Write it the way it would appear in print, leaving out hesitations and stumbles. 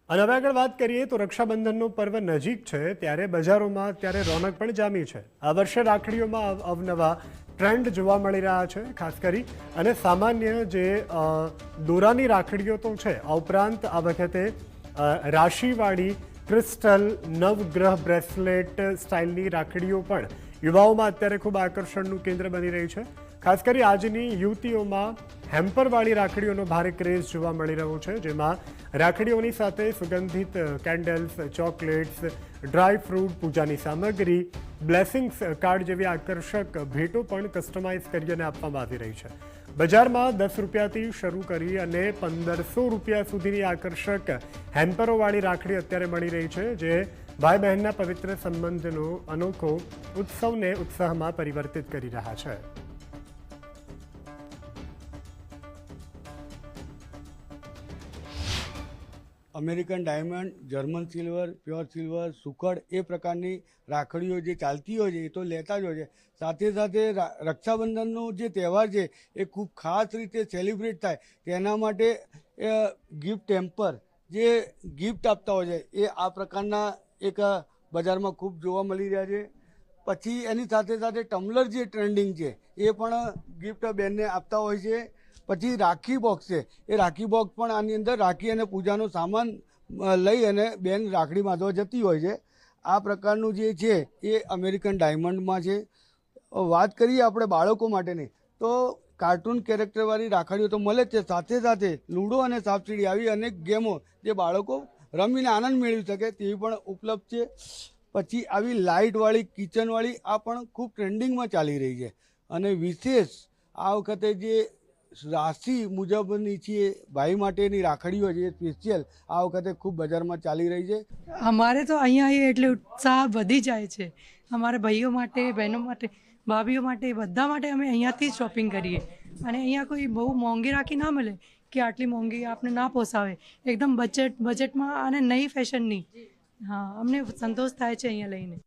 અને હવે આગળ વાત કરીએ તો રક્ષાબંધનનો પર્વ નજીક છે ત્યારે બજારોમાં અત્યારે રોનક પણ જામી છે। આ વર્ષે રાખડીઓમાં અવનવા ટ્રેન્ડ જોવા મળી રહ્યા છે, ખાસ કરી અને સામાન્ય જે દોરાની રાખડીઓ તો છે, આ ઉપરાંત આ વખતે રાશિવાળી ક્રિસ્ટલ નવગ્રહ બ્રેસલેટ સ્ટાઇલની રાખડીઓ પણ યુવાઓમાં અત્યારે ખૂબ આકર્ષણનું કેન્દ્ર બની રહી છે। ખાસ કરી આજની યુવતીઓમાં હેમ્પરવાળી રાખડીઓનો ભારે ક્રેઝ જોવા મળી રહ્યો છે, જેમાં રાખડીઓની સાથે સુગંધિત કેન્ડલ્સ, ચોકલેટ્સ, ડ્રાય ફ્રૂટ, પૂજાની સામગ્રી, બ્લેસિંગ્સ કાર્ડ જેવી આકર્ષક ભેટો પણ કસ્ટમાઇઝ કરી અને આપવામાં આવી રહી છે। બજારમાં 10 રૂપિયાથી શરૂ કરી અને 1500 રૂપિયા સુધીની આકર્ષક હેમ્પરોવાળી રાખડી અત્યારે મળી રહી છે, જે ભાઈ બહેનના પવિત્ર સંબંધનો અનોખો ઉત્સવને ઉત્સાહમાં પરિવર્તિત કરી રહ્યા છે। American diamond, German silver, pure silver, સુખડ એ પ્રકારની રાખડીઓ જે ચાલતી હોય છે એ તો લેતા જ હોય છે। સાથે સાથે રક્ષાબંધનનો જે તહેવાર છે એ ખૂબ ખાસ રીતે સેલિબ્રેટ થાય તેના માટે ગિફ્ટ ટેમ્પર જે ગિફ્ટ આપતા હોય છે એ આ પ્રકારના એક બજારમાં ખૂબ જોવા મળી રહ્યા છે। પછી એની સાથે સાથે ટમ્બલર જે ટ્રેન્ડિંગ છે એ પણ ગિફ્ટ બેનને આપતા હોય છે। પછી રાખી બોક્સ છે, એ રાખી બોક્સ પણ આની અંદર રાખી અને પૂજાનો સામાન લઈ અને બેન રાખડી બાંધવા જતી હોય છે। આ પ્રકારનું જે છે એ અમેરિકન ડાયમંડમાં છે। વાત કરીએ આપણે બાળકો માટેની તો કાર્ટૂન કેરેક્ટરવાળી રાખડીઓ તો મળે જ છે, સાથે સાથે લૂડો અને સાપસીડી આવી અનેક ગેમો જે બાળકો રમીને આનંદ મેળવી શકે તેવી પણ ઉપલબ્ધ છે। પછી આવી લાઇટવાળી કિચનવાળી આ પણ ખૂબ ટ્રેન્ડિંગમાં ચાલી રહી છે। અને વિશેષ આ વખતે જે રાશિ મુજબની છે ભાઈ માટેની રાખડીઓ છે સ્પેશિયલ આ વખતે ખૂબ બજારમાં ચાલી રહી છે। અમારે તો અહીંયા આવીએ એટલે ઉત્સાહ વધી જાય છે। અમારા ભાઈઓ માટે, બહેનો માટે, ભાભીઓ માટે, બધા માટે અમે અહીંયાથી જ શોપિંગ કરીએ। અને અહીંયા કોઈ બહુ મોંઘી રાખી ના મળે કે આટલી મોંઘી આપને ના પોસાવે, એકદમ બજેટમાં અને નઈ ફેશનની। હા, અમને સંતોષ થાય છે અહીંયા લઈને।